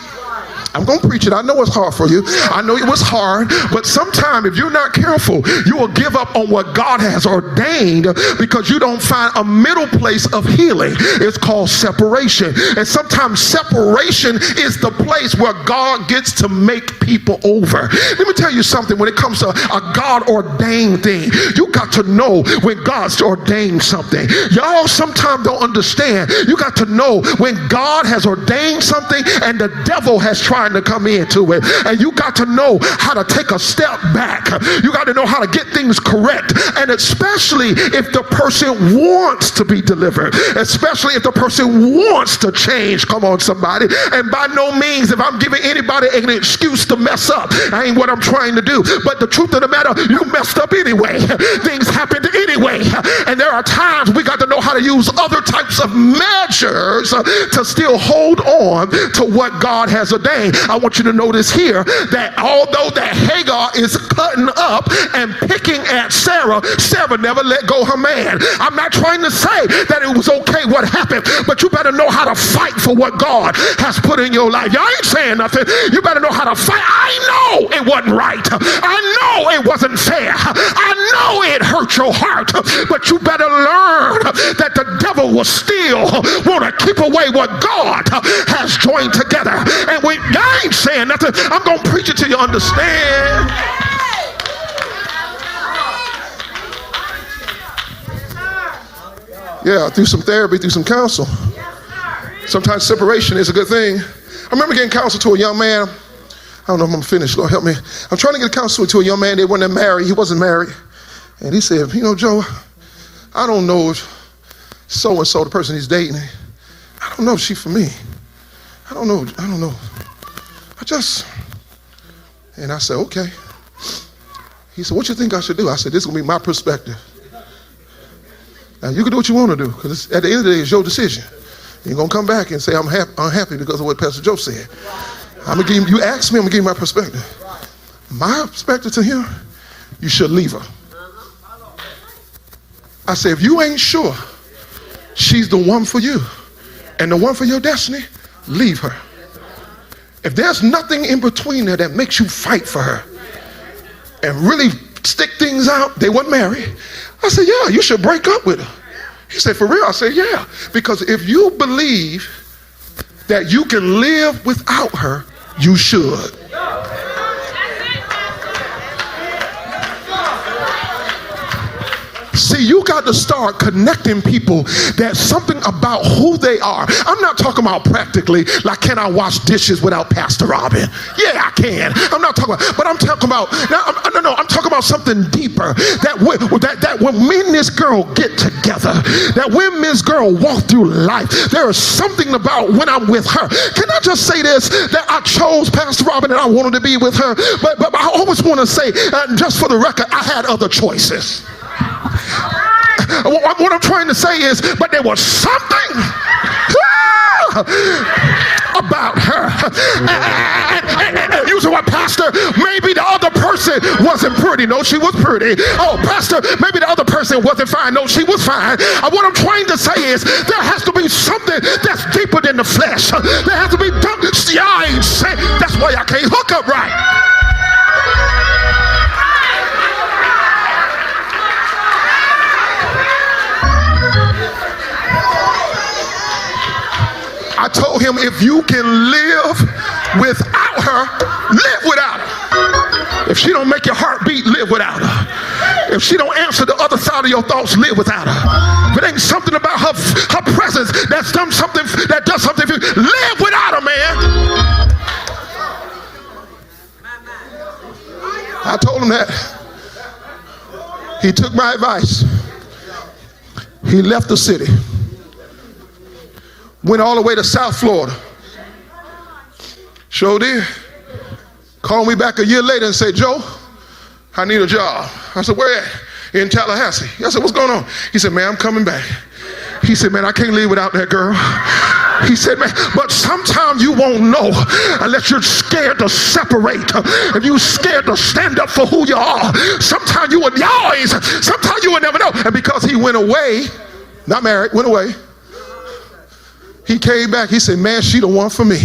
I'm going to preach it. I know it's hard for you. I know it was hard, but sometimes if you're not careful, you will give up on what God has ordained because you don't find a middle place of healing. It's called separation. And sometimes separation is the place where God gets to make people over. Let me tell you something. When it comes to a God-ordained thing, you got to know when God's ordained something. Y'all sometimes don't understand. You got to know when God has ordained something and the devil has tried to come into it, and you got to know how to take a step back. You got to know how to get things correct, and especially if the person wants to be delivered, especially if the person wants to change. Come on, somebody. And by no means if I'm giving anybody an excuse to mess up, I ain't what I'm trying to do, but the truth of the matter, you messed up anyway. Things happened anyway, and there are times we got to know how to use other types of measures to still hold on to what God has ordained. I want you to notice here that although that Hagar is cutting up and picking at Sarah, Sarah never let go her man. I'm not trying to say that it was okay what happened, but you better know how to fight for what God has put in your life. Y'all ain't saying nothing. You better know how to fight. I know it wasn't right. I know it wasn't fair. I know it hurt your heart, but you better learn that the devil will still want to keep away what God has joined together. And when I ain't saying nothing, I'm going to preach it till you understand. Yeah, through some therapy, through some counsel. Sometimes separation is a good thing. I remember getting counsel to a young man. I don't know if I'm finished. Lord help me. I'm trying to get counsel to a young man. They weren't married. He wasn't married. And he said, you know, Joe, I don't know if so-and-so, the person he's dating, I don't know if she's for me. I don't know. And I said, okay. He said, what you think I should do? I said, this is going to be my perspective. Now, you can do what you want to do, because at the end of the day, it's your decision. You're going to come back and say, I'm unhappy because of what Pastor Joe said. I'm going to give you ask me, I'm going to give you my perspective. My perspective to him, you should leave her. I said, if you ain't sure she's the one for you and the one for your destiny, leave her. If there's nothing in between there that makes you fight for her and really stick things out, they weren't married. I said, yeah, you should break up with her. He said, for real? I said, yeah, because if you believe that you can live without her, you should. See, you got to start connecting people that something about who they are. I'm not talking about practically, like, can I wash dishes without Pastor Robbin? Yeah, I can. I'm not talking about, but I'm talking about, I'm talking about something deeper. That when me and this girl get together, that when this girl walk through life, there is something about when I'm with her. Can I just say this, that I chose Pastor Robbin and I wanted to be with her, but I always want to say, just for the record, I had other choices. What I'm trying to say is, but there was something about her. And you say, what, Pastor? Maybe the other person wasn't pretty. No, she was pretty. Oh, Pastor, maybe the other person wasn't fine. No, she was fine. What I'm trying to say is, there has to be something that's deeper than the flesh. There has to be, I ain't saying, that's why I can't hook up right. I told him, if you can live without her, live without her. If she don't make your heart beat, live without her. If she don't answer the other side of your thoughts, live without her. If it ain't something about her presence that does something for you, live without her, man. I told him that. He took my advice. He left the city. Went all the way to South Florida. Sure did. Called me back a year later and said, Joe, I need a job. I said, where at? In Tallahassee. I said, what's going on? He said, man, I'm coming back. He said, man, I can't live without that girl. He said, man, but sometimes you won't know unless you're scared to separate. If you're scared to stand up for who you are, sometimes you would never know. And because he went away, not married, went away, he came back. He said, man, she the one for me.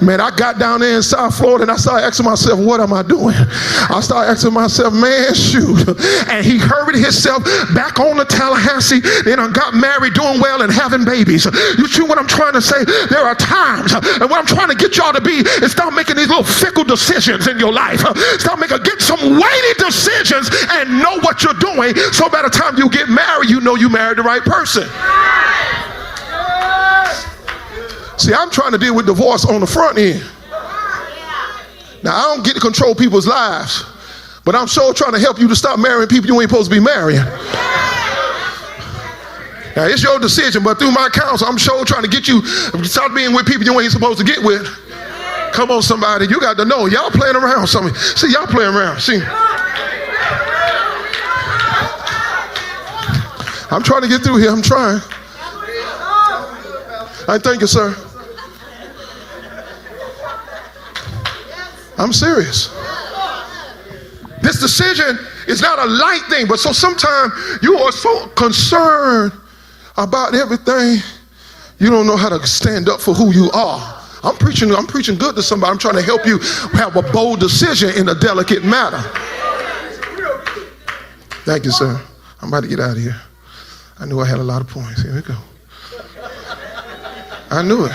Man, I got down there in South Florida and I started asking myself, what am I doing? I started asking myself, man, shoot. And he hurried himself back on to Tallahassee. Then I got married, doing well and having babies. You see what I'm trying to say? There are times, and what I'm trying to get y'all to be is stop making these little fickle decisions in your life. Get some weighty decisions and know what you're doing. So by the time you get married, you know you married the right person. See, I'm trying to deal with divorce on the front end. Now, I don't get to control people's lives, but I'm sure trying to help you to stop marrying people you ain't supposed to be marrying. Now, it's your decision, but through my counsel, I'm sure trying to get you to stop being with people you ain't supposed to get with. Come on, somebody. You got to know. Y'all playing around. See, y'all playing around. See. I'm trying to get through here. I'm trying. I thank you, sir. I'm serious. This decision is not a light thing, but so sometimes you are so concerned about everything, you don't know how to stand up for who you are. I'm preaching good to somebody. I'm trying to help you have a bold decision in a delicate matter. Thank you, sir. I'm about to get out of here. I knew I had a lot of points. Here we go. I knew it.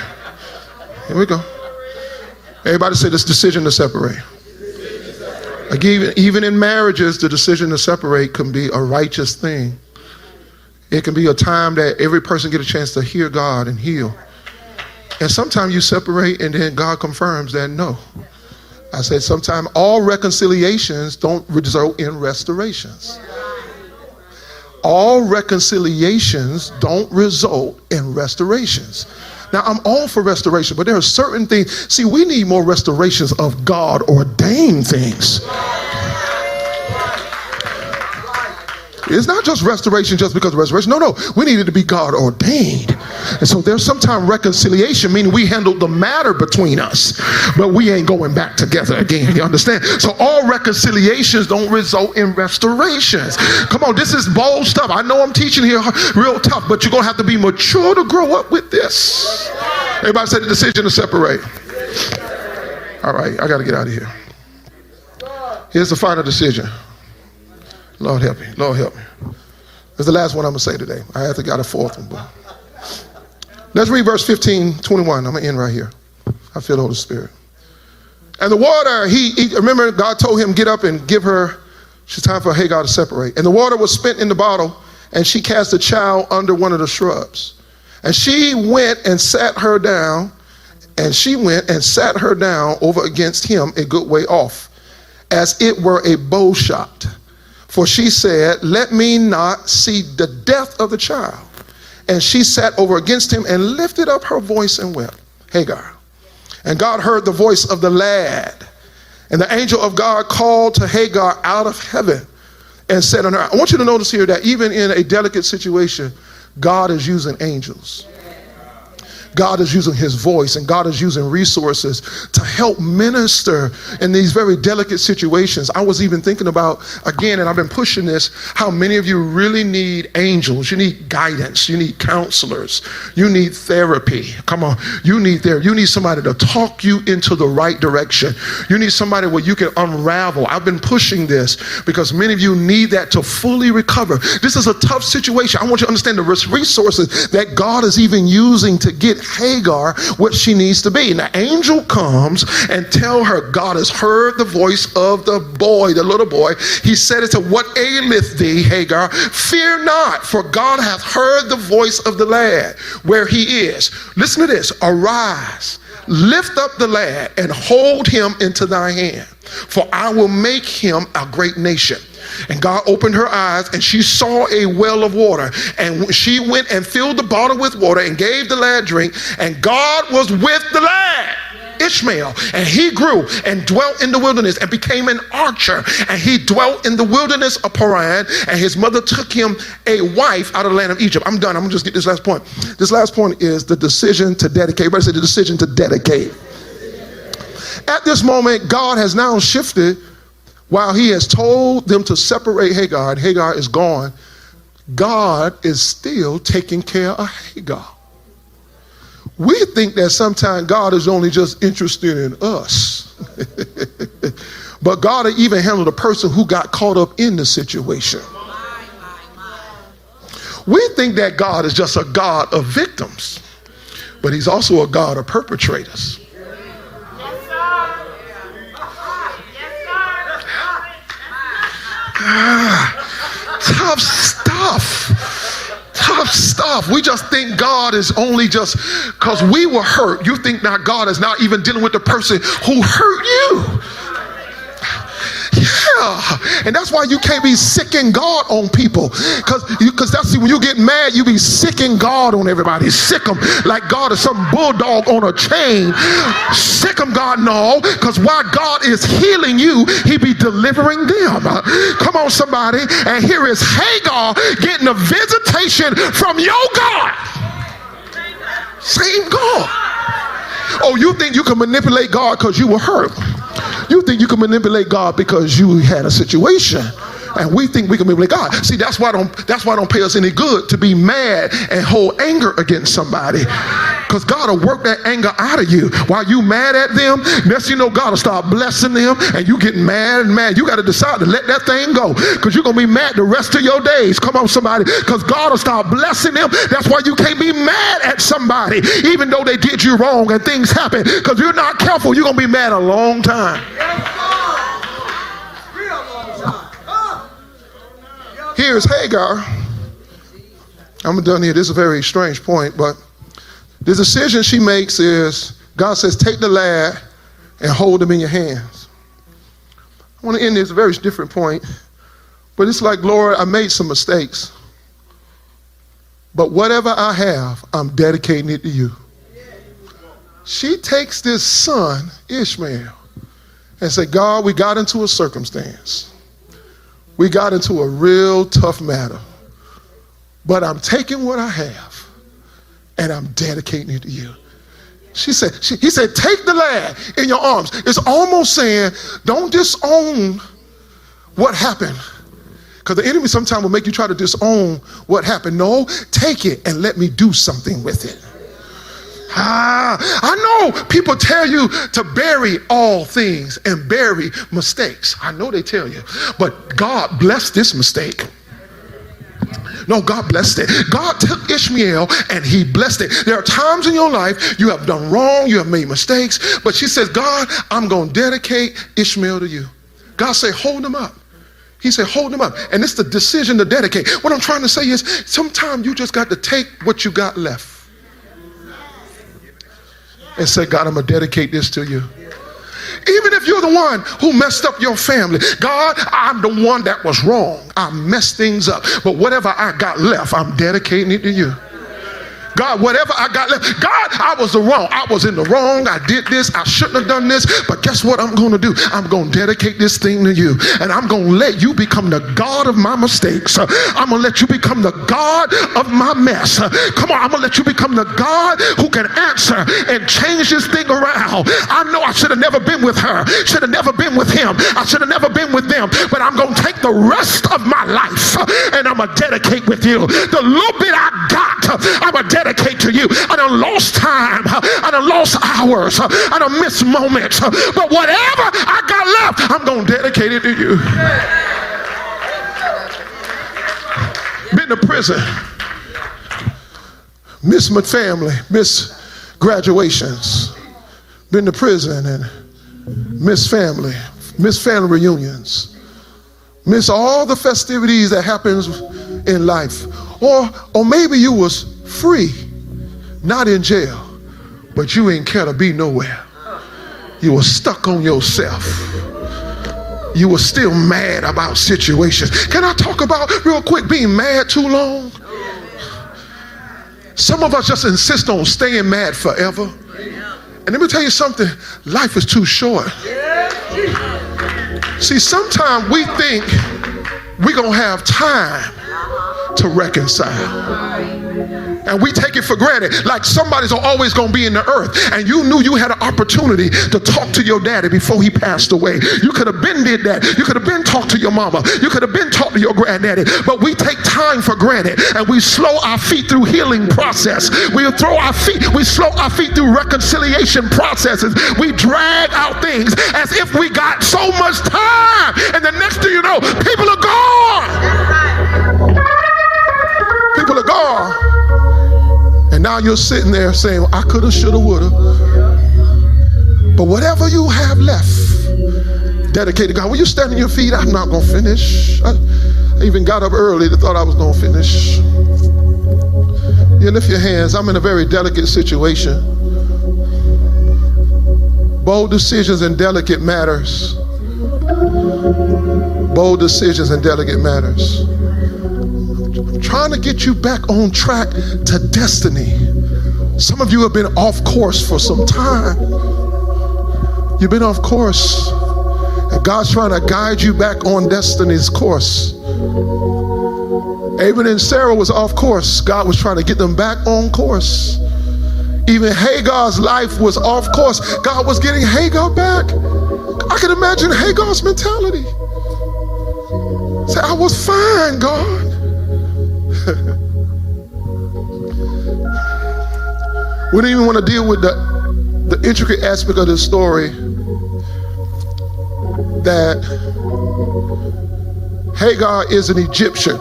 Here we go. Everybody say this decision to separate. Again, even in marriages, the decision to separate can be a righteous thing. It can be a time that every person get a chance to hear God and heal. And sometimes you separate and then God confirms that no. I said sometimes all reconciliations don't result in restorations. All reconciliations don't result in restorations. Now, I'm all for restoration, but there are certain things. See, we need more restorations of God-ordained things. It's not just restoration just because of restoration. No. We need it to be God-ordained. And so there's sometimes reconciliation, meaning we handled the matter between us, but we ain't going back together again. You understand? So all reconciliations don't result in restorations. Come on, this is bold stuff. I know I'm teaching here real tough, but you're going to have to be mature to grow up with this. Everybody say the decision to separate. All right, I got to get out of here. Here's the final decision. Lord help me. Lord help me. That's the last one I'm going to say today. I have to got a fourth one. But let's read verse 15, 21. I'm going to end right here. I feel the Holy Spirit. And the water, remember God told him, get up and give her, it's time for Hagar to separate. And the water was spent in the bottle, and she cast the child under one of the shrubs. And she went and sat her down, over against him a good way off, as it were a bow shot. For she said, let me not see the death of the child. And she sat over against him and lifted up her voice and wept. Hagar. And God heard the voice of the lad. And the angel of God called to Hagar out of heaven and said unto her, I want you to notice here that even in a delicate situation, God is using angels. God is using his voice, and God is using resources to help minister in these very delicate situations. I was even thinking about, again, and I've been pushing this, how many of you really need angels. You need guidance. You need counselors. You need therapy. Come on. You need therapy. You need somebody to talk you into the right direction. You need somebody where you can unravel. I've been pushing this because many of you need that to fully recover. This is a tough situation. I want you to understand the resources that God is even using to get Hagar what she needs to be. And the angel comes and tell her, God has heard the voice of the boy, the little boy. He said it to, what aileth thee, Hagar? Fear not, for God hath heard the voice of the lad where he is. Listen to this. Arise, lift up the lad and hold him into thy hand, for I will make him a great nation. And God opened her eyes, and she saw a well of water. And she went and filled the bottle with water and gave the lad drink. And God was with the lad. Ishmael, and he grew and dwelt in the wilderness and became an archer, and he dwelt in the wilderness of Paran, and his mother took him a wife out of the land of Egypt. I'm done. I'm gonna just get this last point. This last point is the decision to dedicate. Everybody say the decision to dedicate. At this moment, God has now shifted. While he has told them to separate Hagar, and Hagar is gone, God is still taking care of Hagar. We think that sometimes God is only just interested in us. But God will even handle the person who got caught up in the situation. We think that God is just a God of victims, but he's also a God of perpetrators. Tough stuff. We just think God is only just because we were hurt. You think now God is not even dealing with the person who hurt you. Yeah, and that's why you can't be sicking God on people, because that's when you get mad, you be sicking God on everybody. Sick them like God is some bulldog on a chain. Sick them, God, no, because while God is healing you, he be delivering them. Come on, somebody. And here is Hagar getting a visitation from your God. Same God. Oh, you think you can manipulate God because you were hurt? You think you can manipulate God because you had a situation, and we think we can manipulate God. See, that's why don't pay us any good to be mad and hold anger against somebody, because God will work that anger out of you. While you mad at them, next thing you know, God will start blessing them, and you get mad and mad. You got to decide to let that thing go, because you're gonna be mad the rest of your days. Come on, somebody, because God will start blessing them. That's why you can't be mad at somebody even though they did you wrong and things happen, because you're not careful, you're gonna be mad a long time. Here's Hagar. I'm done here. This is a very strange point, but the decision she makes is, God says, take the lad and hold him in your hands. I want to end this a very different point, but it's like, Lord, I made some mistakes, but whatever I have, I'm dedicating it to you. She takes this son, Ishmael, and say, God, we got into a circumstance. We got into a real tough matter, but I'm taking what I have and I'm dedicating it to you. He said, take the lad in your arms. It's almost saying, don't disown what happened, because the enemy sometimes will make you try to disown what happened. No, take it and let me do something with it. I know people tell you to bury all things and bury mistakes. I know they tell you, but God blessed this mistake. No, God blessed it. God took Ishmael and he blessed it. There are times in your life you have done wrong, you have made mistakes, but she says, God, I'm going to dedicate Ishmael to you. God said, hold him up. He said, hold him up. And it's the decision to dedicate. What I'm trying to say is, sometimes you just got to take what you got left and say, God, I'm going to dedicate this to you. Even if you're the one who messed up your family, God, I'm the one that was wrong. I messed things up. But whatever I got left, I'm dedicating it to you. God, whatever I got left, God, I was in the wrong. I did this. I shouldn't have done this. But guess what I'm going to do? I'm going to dedicate this thing to you. And I'm going to let you become the God of my mistakes. I'm going to let you become the God of my mess. Come on, I'm going to let you become the God who can answer and change this thing around. I know I should have never been with her. Should have never been with him. I should have never been with them. But I'm going to take the rest of my life and I'm going to dedicate with you. The little bit I got, I'm going to dedicate to you. I done lost time. I done lost hours. I done missed moments. But whatever I got left, I'm going to dedicate it to you. Been to prison. Miss my family. Miss graduations. Been to prison and miss family. Miss family reunions. Miss all the festivities that happens in life. Or maybe you was free, not in jail, but you ain't care to be nowhere. You were stuck on yourself. You were still mad about situations. Can I talk about real quick being mad too long? Some of us just insist on staying mad forever And let me tell you something, life is too short. See, sometimes we think we're going to have time to reconcile. And we take it for granted, like somebody's always going to be in the earth. And you knew you had an opportunity to talk to your daddy before he passed away. You could have been did that. You could have been talked to your mama. You could have been talked to your granddaddy. But we take time for granted, and we slow our feet through healing process. We slow our feet through reconciliation processes. We drag out things as if we got so much time. And the next thing you know, people are gone. People are gone. And now you're sitting there saying, well, I coulda, shoulda, woulda. But whatever you have left, dedicate to God. When you stand on your feet, I'm not going to finish. I even got up early to thought I was going to finish. You lift your hands. I'm in a very delicate situation. Bold decisions and delicate matters. Bold decisions and delicate matters. Trying to get you back on track to destiny. Some of you have been off course for some time. You've been off course, and God's trying to guide you back on destiny's course. Abraham and Sarah was off course. God was trying to get them back on course. Even Hagar's life was off course. God was getting Hagar back. I can imagine Hagar's mentality. Say, I was fine, God. We don't even want to deal with the intricate aspect of the story that Hagar is an Egyptian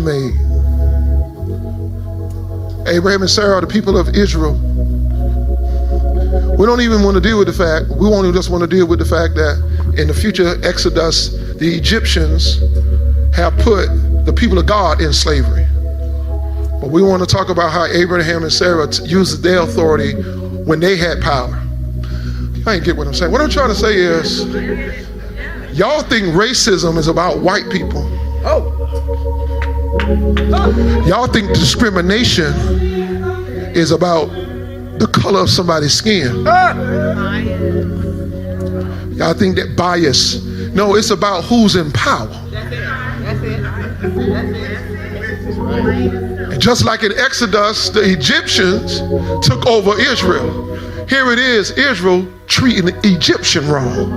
maid. Abraham and Sarah are the people of Israel. We don't even want to deal with the fact, we won't just want to deal with the fact that in the future Exodus, the Egyptians have put the people of God in slavery. But we want to talk about how Abraham and Sarah used their authority when they had power. I ain't get what I'm saying. What I'm trying to say is, y'all think racism is about white people. Y'all think discrimination is about the color of somebody's skin. Y'all think that bias. No, it's about who's in power. And just like in Exodus, the Egyptians took over Israel. Here it is, Israel treating the Egyptian wrong.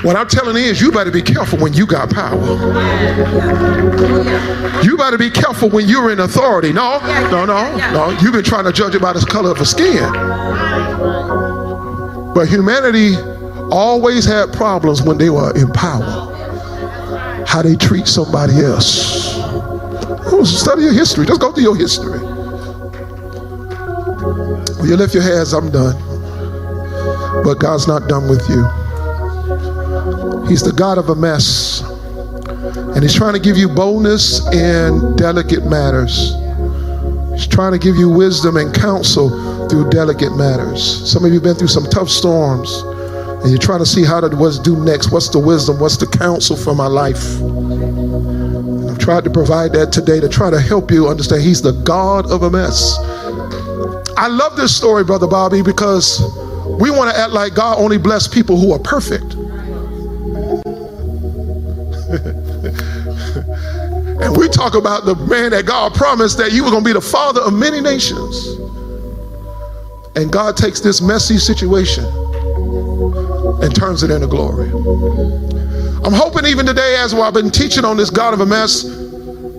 What I'm telling you is, you better be careful when you got power. You better be careful when you're in authority. No. You've been trying to judge it by the color of the skin. But humanity always had problems when they were in power. How they treat somebody else. Study your history. Just go through your history. When you lift your hands, I'm done. But God's not done with you. He's the God of a mess. And he's trying to give you boldness in delicate matters. He's trying to give you wisdom and counsel through delicate matters. Some of you have been through some tough storms, and you're trying to see what to do next. What's the wisdom? What's the counsel for my life? And I've tried to provide that today to try to help you understand he's the God of a mess. I love this story, Brother Bobby, because we want to act like God only bless people who are perfect. And we talk about the man that God promised that you were going to be the father of many nations. And God takes this messy situation and turns it into glory. I'm hoping even today, as I've been teaching on this God of a mess,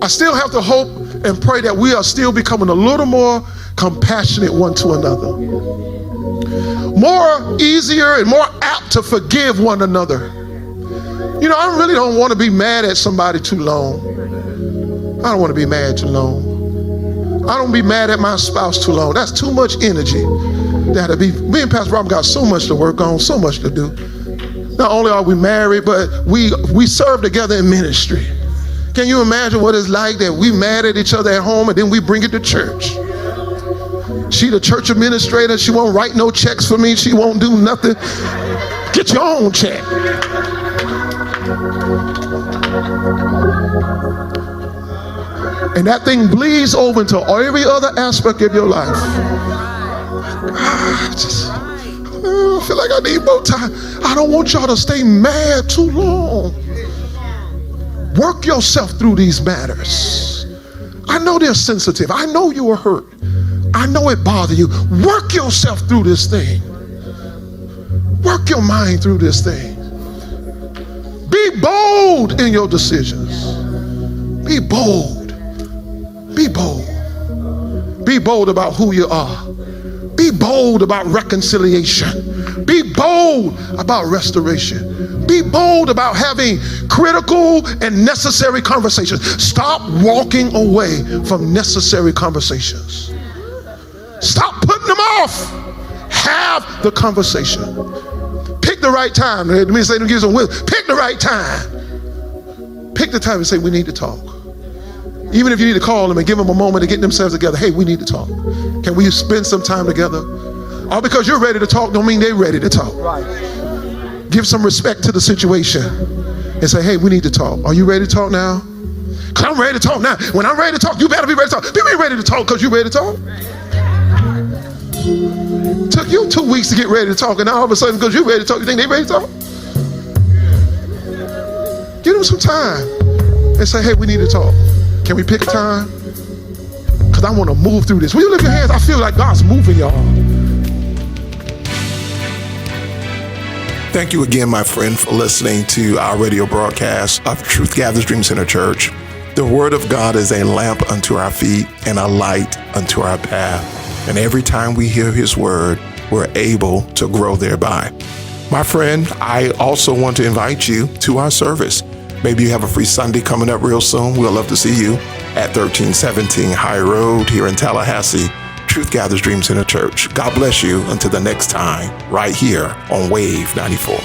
I still have to hope and pray that we are still becoming a little more compassionate one to another. More easier and more apt to forgive one another. You know, I really don't want to be mad at somebody too long. I don't want to be mad too long. I don't be mad at my spouse too long. That's too much energy. Me and Pastor Robbin got so much to work on, so much to do. Not only are we married, but we serve together in ministry. Can you imagine what it's like that we mad at each other at home and then we bring it to church? She the church administrator. She won't write no checks for me. She won't do nothing. Get your own check. And that thing bleeds over into every other aspect of your life. I feel like I need more time. I don't want y'all to stay mad too long. Work yourself through these matters. I know they're sensitive. I know you are hurt. I know it bothers you. Work yourself through this thing. Work your mind through this thing. Be bold in your decisions. Be bold. Be bold. Be bold about who you are. Be bold about reconciliation. Be bold about restoration. Be bold about having critical and necessary conversations. Stop walking away from necessary conversations. Stop putting them off. Have the conversation. Pick the right time. Let me say, give some wisdom. Pick the right time. Pick the time and say, we need to talk. Even if you need to call them and give them a moment to get themselves together. Hey, we need to talk. Can we spend some time together? All because you're ready to talk don't mean they're ready to talk. Right. Give some respect to the situation and say, hey, we need to talk. Are you ready to talk now? Because I'm ready to talk now. When I'm ready to talk, you better be ready to talk. Be ready to talk because you're ready to talk. Took you 2 weeks to get ready to talk, and now all of a sudden, because you're ready to talk, you think they're ready to talk? Give them some time and say, hey, we need to talk. Can we pick a time? Because I want to move through this. Will you lift your hands? I feel like God's moving, y'all. Thank you again, my friend, for listening to our radio broadcast of Truth Gathers Dream Center Church. The Word of God is a lamp unto our feet and a light unto our path. And every time we hear His Word, we're able to grow thereby. My friend, I also want to invite you to our service. Maybe you have a free Sunday coming up real soon. We'll love to see you at 1317 High Road here in Tallahassee, Truth Gathers Dream Center Church. God bless you until the next time, right here on Wave 94.